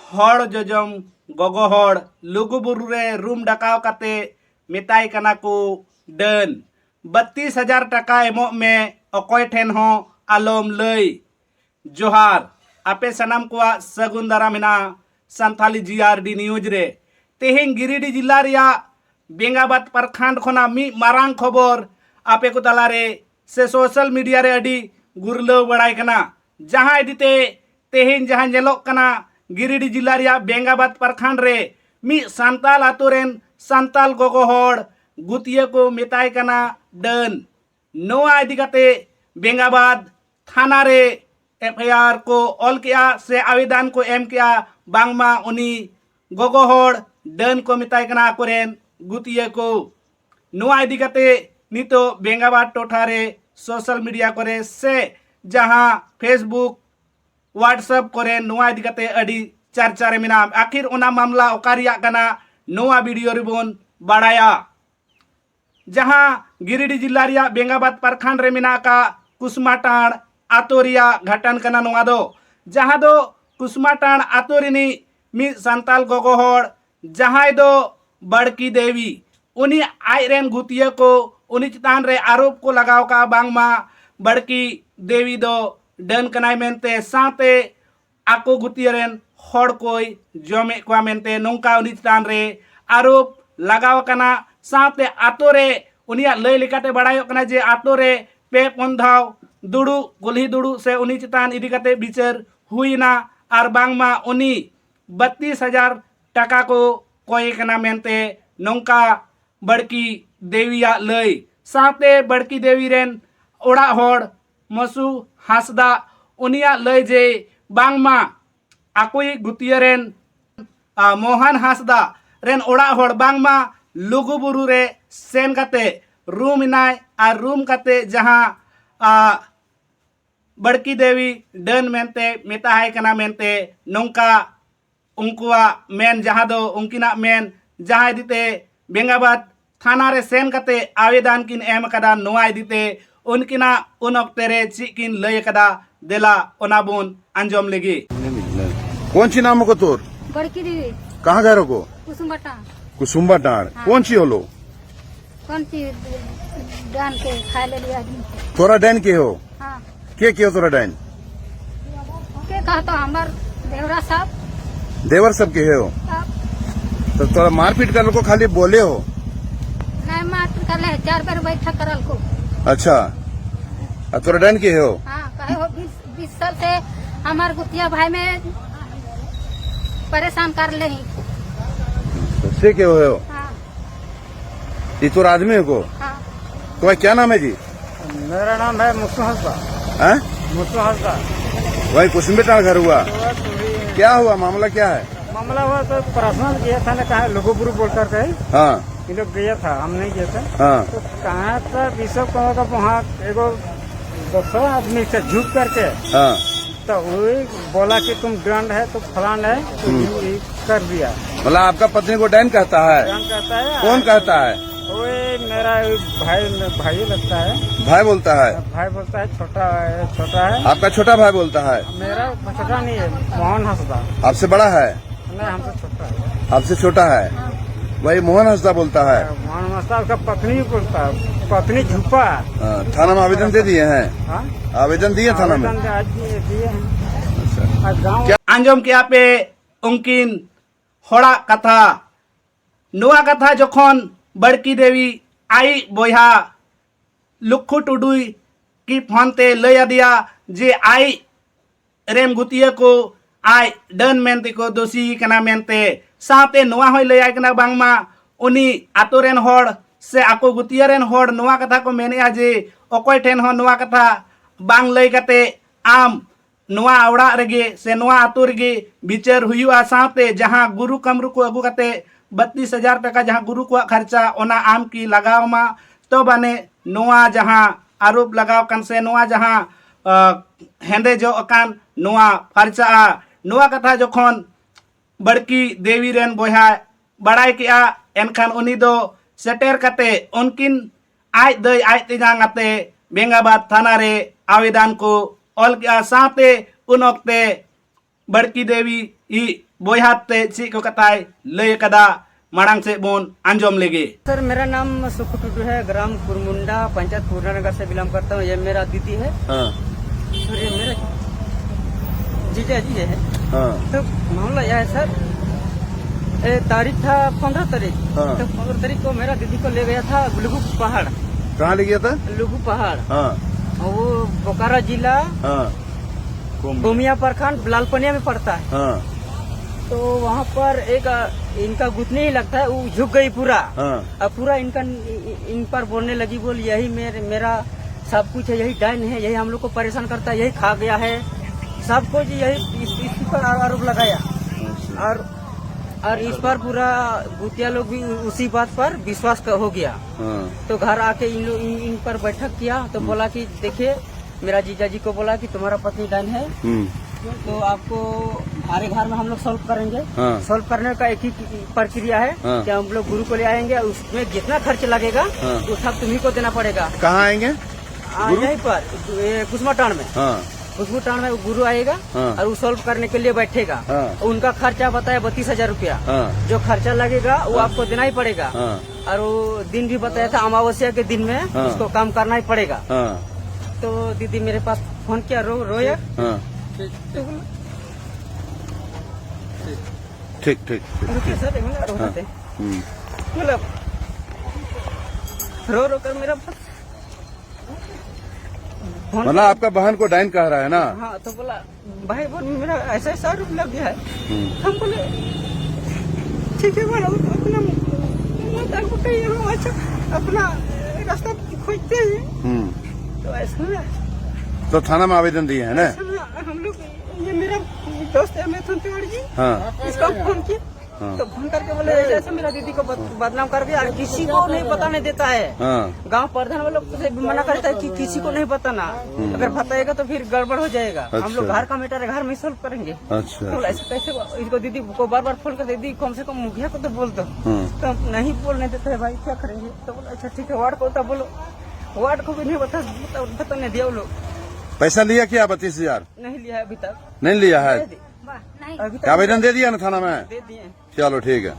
हड़ जोजम गोगो हड़ लुगुबुरु रे रूम डकाव काते मेताय कना को डन 32,000 टका एमो में अकोय ठेन हो आलम लई जोहार आपे सनाम को सगुन दारा मिना संथाली जीआरडी न्यूज रे तेहें गिरिडीह जिला रिया बेंगाबाद प्रखंड खोना मी मारांग खबर आपे को तलारे से सोशल मीडिया रे अडी गुरलो बड़ाई कना जहां इदीते तेहें जहां नेलोक कना गिरिडीह जिला रिया बेंगाबाद प्रखंड रे मी सांताल आतुरेन सांताल गोगो हड़ गुतिया को मेताय कना डन नोआ इदी काते बेंगाबाद थाना रे एफआईआर को ऑल किया से आवेदन को एम किया बांगमा उनी गोगो हड़ डन को मेताय कना कोरेन गुतिया को नोआ इदी काते नितो बेंगाबाद टोठा रे सोशल मीडिया करे से जहां फेसबुक व्हाट्सएप करे नोआ इदी काते अडी चर्चा रे मिना आखिर ओना मामला ओकारिया कना नोआ वीडियो रे बोन बाड़ाया जहां गिरिडीह जिला रिया बेंगाबाद प्रखंड रे मिना का कुसमाटाण आतोरिया घटन कना नोआ दो जहां दो कुसमाटाण आतोरिनी मी सांताल गोगो हड़ जहां दो बड़की देवी उनी आयरेन गुतिया को उनी चितान रे आरोप को लगाव का बांगमा बड़की देवी दो डन कनाय मेनते साथे आको गुतिया रेन हड़ कोई जमे को मेनते नोंका उनी चितान रे आरोप लगाव कना साथे आतो रे उनिया लय लेकाते बड़ायो कना जे आतो रे पे पंधाव दुडू गुल्ही दुडू से उनी चितान इदी काते बिचार हुईना आर बांगमा उनी 32,000 टका को कोई कना मेनते नोंका बड़की देविया लय साथे बड़की देवी रेन ओड़ा हड़ मसु हासदा उनिया लय जे बांगमा आकोई गुतिया रेन मोहन हासदा रेन ओड़ा हड़ बांगमा लुगुबुरु रे सेन काते रूम इनाय आर रूम काते जहां बड़की देवी डन मेनते मेता है कना मेनते नोंका उनकुआ मेन जहां दो उनकिना मेन जहां दीते बेंगाबाद थाना रे सेन काते आवेदन किन एम कदा नोआ दीते उनकिना उन अक्ते रे चिकिन लय कदा देला ओना बोन अंजम लेगी कौन सी नाम को तोर बड़की देवी कहाँ घर को कुसुम्बटा कुसुम्बा टाण कौन सी होलो कौन सी डान के खा ले लिया आदमी तोरा डैन के हो हाँ के हो तोरा डैन के कहा तो हमार देवरा साहब देवर सब के हो साहब तो तोरा मारपीट कर को खाली बोले हो नहीं मार कर ले 4 बार बैठक करल को अच्छा और तोरा डैन के हो हाँ कहे हो 20 साल से हमार गुतिया भाई में परेशान कर ले तो से के हो हाँ ये तोरा आदमी को हाँ तुम्हारा क्या नाम है जी मेरा नाम है मुस्सू हंसदा हैं मुस्सू हंसदा वही कुसुम्बे टाण घर हुआ क्या हुआ मामला क्या है मामला हुआ तो पर्सनल गया था ना कहा लोगोपुर बोल कर कहे हाँ ये लोग गया था हम नहीं गए थे हाँ तो कहाँ था विशव कहो का वहाँ एगो 200 आदमी से झुक करके हाँ तो वही बोला कि तुम दंड है तो फलान है तो ये कर दिया मतलब आपका पत्नी को डैन कहता है दंड कहता है कौन कहता है वही मेरा भाई लगता है भाई बोलता है भाई बोलता है छोटा है आपका छोटा भाई बोलता है मेरा छोटा नहीं है मोहन हंसदा आपसे बड़ा है नहीं हमसे छोटा है आपसे छोटा है वही मोहन हंसदा बोलता है मोहन हंसदा उसका पत्नी बोलता है पत्नी झुपा हाँ, थाना में आवेदन दे दिए हैं हाँ? आवेदन दिए थाना में आवेदन आज दिए हैं और गाँव आंजम के आपे उनकिन हड़ा कथा नोआ कथा जखन बड़की देवी आई बोहा लुखु टुडुई की फोनते लय दिया जे आई रेम गुतिया को आई डन मेनते को दोषी कना मेनते साथे नोआ होय लय कना बांगमा उनी आतो रेन हड़ से आको गुतिया रेन हड़ नोआ कथा को मेनेया जे अकोय ठेन हो नोआ कथा बांग लय कते आम नोआ आवड़ा रेगे से नोआ आतो रेगे बिचार हुआ साथे जहां गुरु कमरू को अगु कते 32,000 टका जहां गुरु को खर्चा ओना आम की लगाव मा तो बने नोआ जहां आरोप लगाव कन से नोआ जहां हेंदे जो अकान नोआ फर्चा नोआ कथा जखन बड़की देवी रेन बोहा बड़ाई किया एनखान उनी दो सेटेर कते उनकिन आज दई आज तिजांग आते बेंगाबाद थाना रे आवेदन को ऑल किया साथे उन वक्ते बड़की देवी इ बोयहाते ची को कताय लय कदा माड़ांग से बोन अंजोम लेगे। सर मेरा नाम सुखू टुटू है, ग्राम कुरमुंडा, पंचायत पूर्णानगर से बिलोंग करता हूँ। ये मेरा दीदी है हाँ और ये मेरा जीजा जी है। हाँ तो मामला यह है सर, तारीख था 15 तारीख। हाँ। तो 15 तारीख को मेरा दीदी को ले गया था लुगु पहाड़। कहाँ ले गया था? लुगु पहाड़ हाँ और वो बोकारो जिला हाँ गोमिया प्रखंड लालपनिया में पड़ता है। हाँ तो वहाँ पर एक इनका गुथनी ही लगता है, वो झुक गई पूरा। हाँ अब पूरा इन पर बोलने लगी, बोल यही मेरा सब कुछ है, यही डायन है, यही हम लोग को परेशान करता है, यही खा गया है, सब कुछ यही इसी पर आरोप लगाया। और इस पर पूरा गुतिया लोग भी उसी बात पर विश्वास हो गया। हाँ तो घर आके इन पर बैठक किया तो बोला कि देखिए, मेरा जीजा जी को बोला कि तुम्हारा पत्नी डायन है, तो आपको हमारे घर में हम लोग सॉल्व करेंगे। हाँ। सॉल्व करने का एक ही प्रक्रिया है हाँ। कि हम लोग गुरु को ले आएंगे, उसमें जितना खर्च लगेगा हाँ। वो सब तुम्ही को देना पड़ेगा। कहाँ आएंगे? यहीं पर कुसमाटान में, हाँ कुसमाटान में वो गुरु आएगा हाँ। और वो सॉल्व करने के लिए बैठेगा। हाँ। उनका खर्चा बताया 32,000 रुपया। हाँ जो खर्चा लगेगा वो आपको देना ही पड़ेगा। हाँ और वो दिन भी बताया था, अमावस्या के दिन में हाँ। उसको काम करना ही पड़ेगा। हाँ तो दीदी मेरे पास फोन किया, रोया। हाँ तो बोला, ठीक ठीक ठीक। रुकिए सर, एक मिनट हाँ रुकते। हम्म। मतलब रो कर मेरा फोन मतलब आपका बहन को डाइन कह रहा है ना? हाँ, तो बोला भाई बोल मेरा ऐसा ऐसा रूप लग गया है। हम बोले ठीक है, बोला अपना माता को कहीं हम अच्छा अपना रास्ता खोजते हैं। तो ऐसा तो थाना में आवेदन दिए है ना? हम लोग, ये मेरा दोस्त है मिथुन तिवारी जी, हाँ इसको फोन किया। हाँ। तो फोन करके बोले ऐसे ऐसे मेरा दीदी को बदनाम कर दिया, किसी को नहीं बताने देता है। हाँ गांव प्रधान वालों से भी मना करता है कि किसी को नहीं बताना, अगर बताएगा तो फिर गड़बड़ हो जाएगा। हम लोग अच्छा। घर का मैटर है, घर में सॉल्व करेंगे। अच्छा तो बोला, ऐसे कैसे? इसको दीदी को बार बार फोन कर, दीदी कम से कम मुखिया को तो बोल दो। हाँ। तो हम नहीं बोलने देते है भाई, क्या करेंगे? तो बोला अच्छा ठीक है, वार्ड को तो बोलो। वार्ड को भी नहीं बताने दिया वो लोग। पैसा लिया क्या? 32,000 नहीं लिया है अभी तक। नहीं लिया है? नहीं अभी तक आवेदन दे दिया ना थाना में? दे दिए। चलो ठीक है।